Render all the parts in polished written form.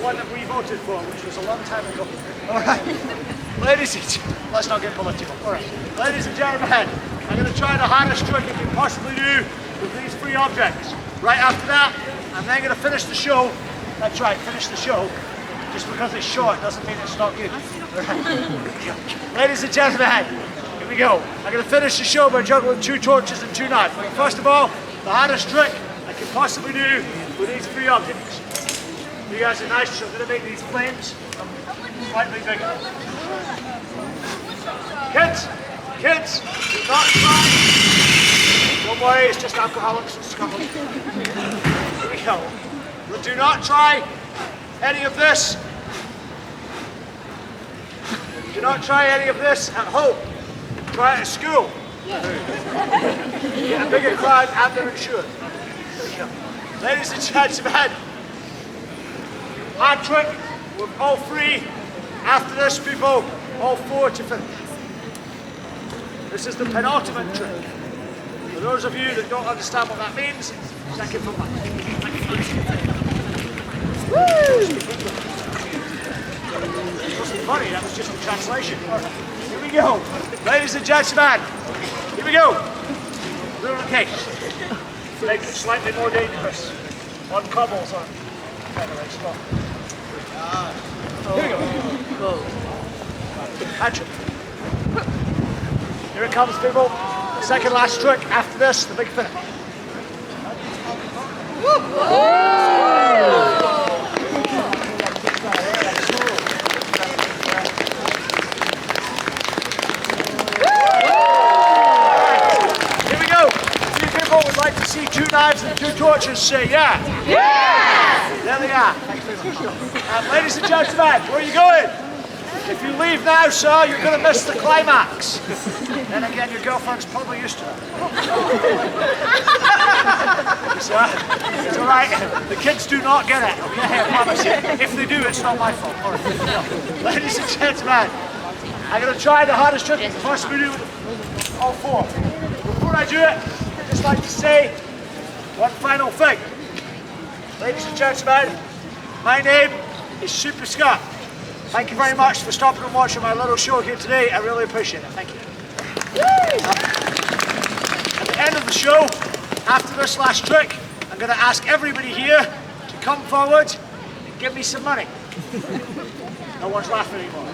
One that we voted for, which was a long time ago. Alright, ladies and let's not get political. Alright, ladies and gentlemen, I'm going to try the hardest trick I can possibly do with these three objects. Right after that, I'm then going to finish the show. That's right, finish the show. Just because it's short doesn't mean it's not good. Right. Ladies and gentlemen, here we go. I'm going to finish the show by juggling 2 torches and 2 knives. But first of all, the hardest trick I can possibly do with these 3 objects. You guys are nice, so I'm going to make these flames slightly bigger. Kids, do not try. Don't worry, it's just alcoholics in Scotland. Here we go. But do not try any of this. Do not try any of this at home. Try it at school. Get a bigger crowd and they're insured. There we go. Ladies and gentlemen, hard trick with all 3. After this, people, all 4 to finish. This is the penultimate trick. For those of you that don't understand what that means, second from mine. It wasn't funny, that was just a translation. Here we go. Ladies and gentlemen, here we go. Rule of the case. Make it slightly more dangerous. On cobbles on featherweight straw. Here we go. Hatchet. Here it comes, people. The second last trick. After this, the big finish. Here we go. A few people would like to see 2 knives and 2 torches. Say yeah. Yeah. There they are. Ladies and gentlemen, where are you going? If you leave now, sir, you're going to miss the climax. Then again, your girlfriend's probably used to it. Sir, it's all right. The kids do not get it, okay? I promise you. If they do, it's not my fault. All right. Ladies and gentlemen, I'm going to try the hardest trick I can possibly do with all 4. Before I do it, I'd just like to say one final thing. Ladies and gentlemen, my name is Super Scott. Thank you very much for stopping and watching my little show here today. I really appreciate it. Thank you. At the end of the show, after this last trick, I'm going to ask everybody here to come forward and give me some money. No one's laughing anymore.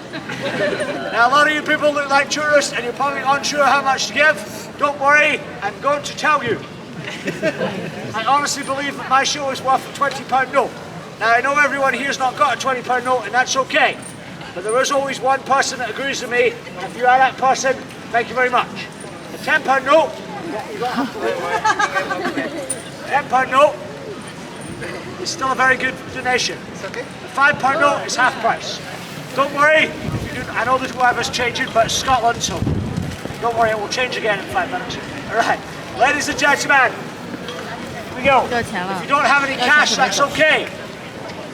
Now, a lot of you people look like tourists and you're probably unsure how much to give. Don't worry, I'm going to tell you. I honestly believe that my show is worth a £20 note. Now, I know everyone here's not got a £20 note, and that's okay. But there is always one person that agrees with me. If you are that person, thank you very much. A £10 note, £10 note is still a very good donation. The £5 note is half price. Don't worry, I know the weather's changing, but it's Scotland, so don't worry, it will change again in 5 minutes. All right, ladies and gentlemen, here we go. If you don't have any cash, that's okay.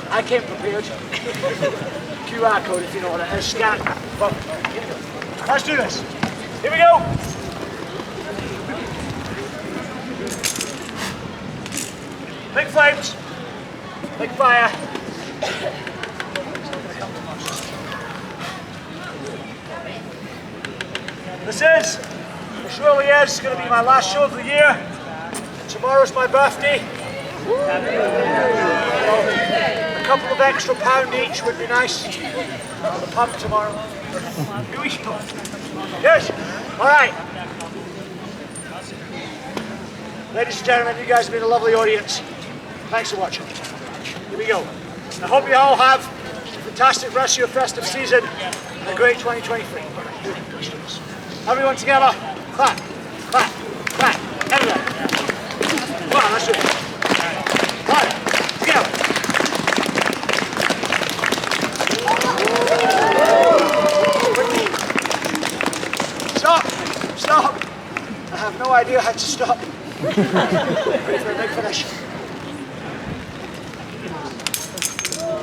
I came prepared. QR code, if you know what it is. Scan it. Let's do this. Here we go. Big flames. Big fire. This surely is going to be my last show of the year. Tomorrow's my birthday. A couple of extra pound each would be nice. On the pub tomorrow. Here we go. Yes. All right. Ladies and gentlemen, you guys have been a lovely audience. Thanks for watching. Here we go. I hope you all have a fantastic rest of your festive season and a great 2023. Everyone together. Clap, clap, clap. Everyone. Come on, let's do it. Clap. Together. Stop! I have no idea how to stop. Ready for a big finish.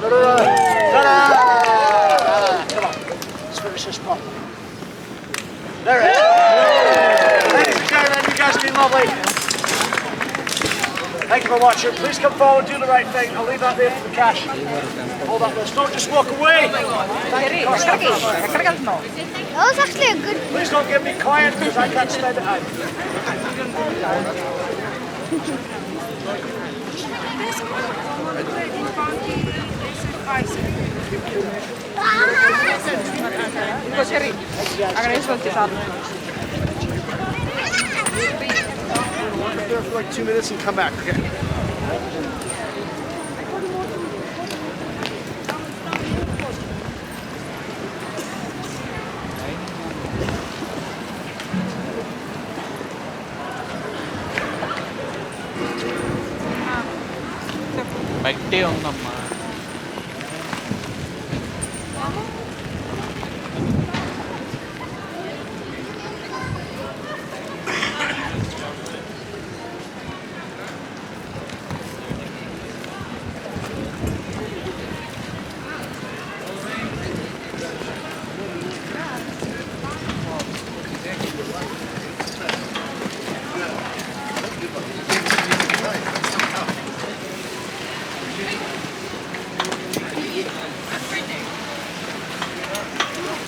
Come on, let's finish this pop. There it is. Lovely. Thank you for watching. Please come forward, do the right thing. I'll leave that there for the cash. Hold that list. Don't just walk away. Thank you, That was actually a good. please don't give me coin because I can't spend it out. There for like 2 minutes and come back, okay? బయటే ఉందమ్మా